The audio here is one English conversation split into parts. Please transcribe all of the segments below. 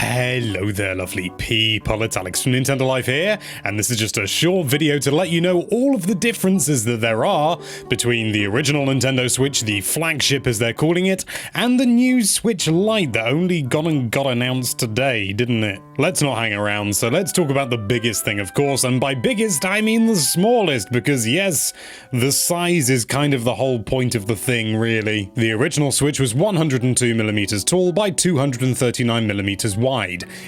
Hello there, lovely people. It's Alex from Nintendo Life here, and this is just a short video to let you know all of the differences that there are between the original Nintendo Switch, the flagship as they're calling it, and the new Switch Lite that only got announced today, didn't it? Let's not hang around, so let's talk about the biggest thing, of course, and by biggest I mean the smallest, because yes, the size is kind of the whole point of the thing, really. The original Switch was 102mm tall by 239mm wide.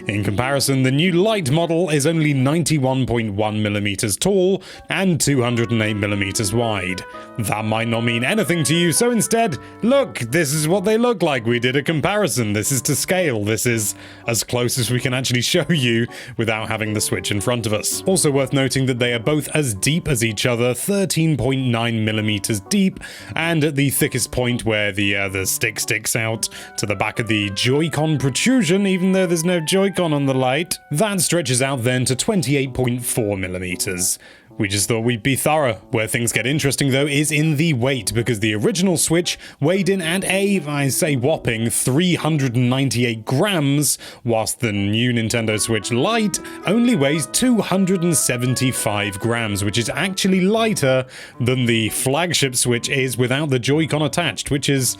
In comparison, the new Lite model is only 91.1mm tall and 208mm wide. That might not mean anything to you, so instead, look, this is what they look like. We did a comparison. This is to scale. This is as close as we can actually show you without having the Switch in front of us. Also worth noting that they are both as deep as each other, 13.9mm deep, and at the thickest point where the stick sticks out to the back of the Joy-Con protrusion, even though there's no Joy-Con on the Lite, that stretches out then to 28.4mm. We just thought we'd be thorough. Where things get interesting though is in the weight, because the original Switch weighed in at I say whopping 398 grams, whilst the new Nintendo Switch Lite only weighs 275 grams, which is actually lighter than the flagship Switch is without the Joy-Con attached, which is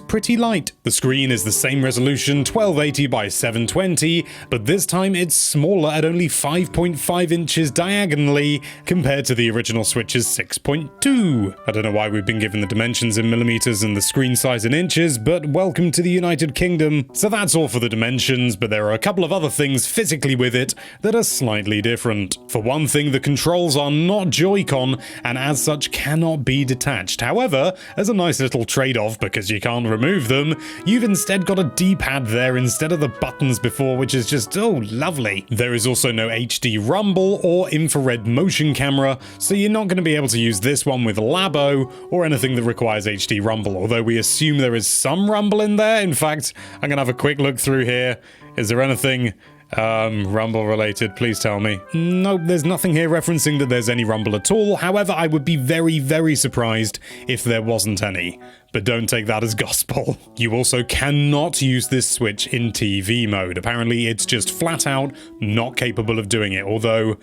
pretty light. The screen is the same resolution, 1280 by 720, but this time it's smaller at only 5.5 inches diagonally, compared to the original Switch's 6.2. I don't know why we've been given the dimensions in millimeters and the screen size in inches, but welcome to the United Kingdom. So that's all for the dimensions, but there are a couple of other things physically with it that are slightly different. For one thing, the controls are not Joy-Con, and as such cannot be detached. However, as a nice little trade-off, because you can't remove them, you've instead got a D-pad there instead of the buttons before, which is just, oh, lovely. There is also no HD rumble or infrared motion camera, so you're not going to be able to use this one with Labo or anything that requires HD rumble, although we assume there is some rumble in there. In fact, I'm going to have a quick look through here. Is there anything rumble related? Please tell me. Nope, there's nothing here referencing that there's any rumble at all. However, I would be very, very surprised if there wasn't any. But don't take that as gospel. You also cannot use this Switch in TV mode. Apparently, it's just flat out not capable of doing it, although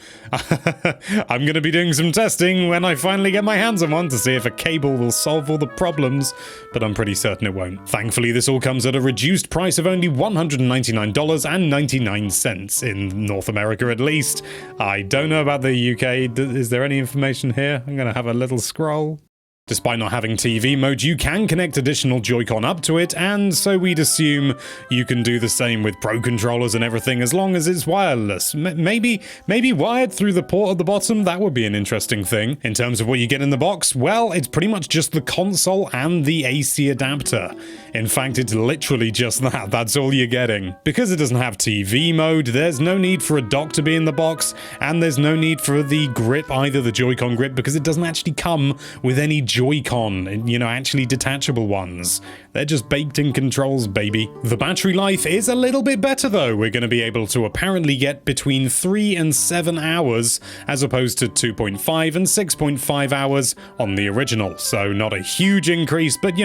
I'm going to be doing some testing when I finally get my hands on one to see if a cable will solve all the problems, but I'm pretty certain it won't. Thankfully, this all comes at a reduced price of only $199.99 in North America at least. I don't know about the UK. Is there any information here? I'm going to have a little scroll. Despite not having TV mode, you can connect additional Joy-Con up to it, and so we'd assume you can do the same with Pro controllers and everything as long as it's wireless. Maybe wired through the port at the bottom. That would be an interesting thing. In terms of what you get in the box, well, it's pretty much just the console and the AC adapter. In fact, it's literally just that. That's all you're getting. Because it doesn't have TV mode, there's no need for a dock to be in the box, and there's no need for the grip, either the Joy-Con grip, because it doesn't actually come with any Joy-Con, actually detachable ones. They're just baked-in controls, baby. The battery life is a little bit better, though. We're going to be able to apparently get between 3 and 7 hours, as opposed to 2.5 and 6.5 hours on the original. So not a huge increase, but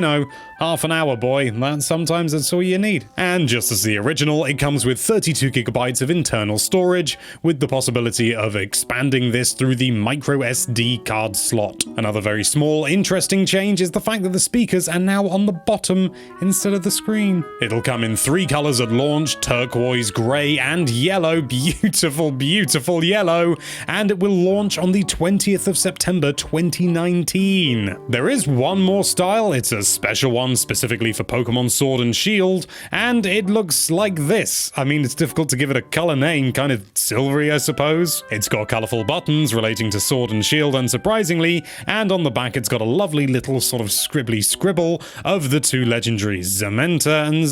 half an hour, boy. Sometimes that's all you need. And just as the original, it comes with 32GB of internal storage, with the possibility of expanding this through the micro SD card slot. Another very small, interesting change is the fact that the speakers are now on the bottom instead of the screen. It'll come in 3 colors at launch: turquoise, gray, and yellow. Beautiful, beautiful yellow. And it will launch on the 20th of September 2019. There is one more style. It's a special one specifically for Pokemon Sword and Shield, and it looks like this. I mean, it's difficult to give it a color name, kind of silvery, I suppose. It's got colorful buttons relating to Sword and Shield, unsurprisingly, and on the back it's got a lovely little sort of scribbly scribble of the two legendaries, Zamenta and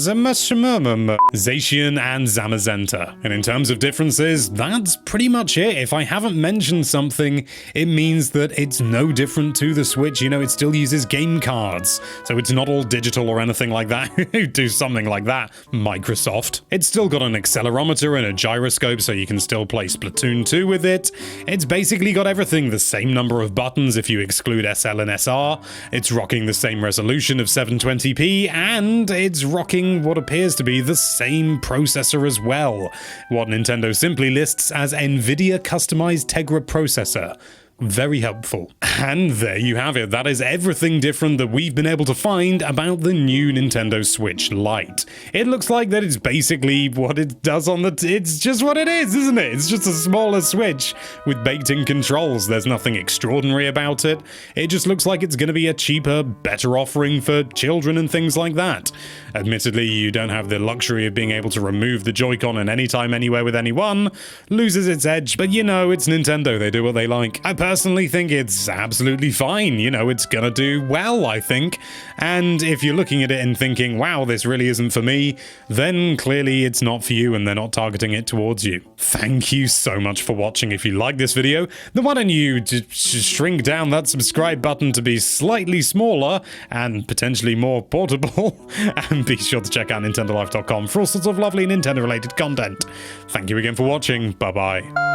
Zacian and Zamazenta. And in terms of differences, that's pretty much it. If I haven't mentioned something, it means that it's no different to the Switch. It still uses game cards, so it's not all Digital or anything like that who do something like that. Microsoft. It's still got an accelerometer and a gyroscope, so you can still play Splatoon 2 with it. It's basically got everything, the same number of buttons if you exclude SL and SR. It's rocking the same resolution of 720p, and it's rocking what appears to be the same processor as well. What Nintendo simply lists as NVIDIA customized Tegra processor. Very helpful. And there you have it. That is everything different that we've been able to find about the new Nintendo Switch Lite. It looks like that it's basically what it does on the... It's just what it is, isn't it? It's just a smaller Switch with baked-in controls. There's nothing extraordinary about it. It just looks like it's going to be a cheaper, better offering for children and things like that. Admittedly, you don't have the luxury of being able to remove the Joy-Con and anytime, anywhere with anyone. Loses its edge, but you know, it's Nintendo. They do what they like. I personally think it's absolutely fine. You know, it's gonna do well, I think. And if you're looking at it and thinking, wow, this really isn't for me, then clearly it's not for you and they're not targeting it towards you. Thank you so much for watching. If you like this video, then why don't you just shrink down that subscribe button to be slightly smaller and potentially more portable, and be sure to check out nintendolife.com for all sorts of lovely Nintendo related content. Thank you again for watching. Bye bye.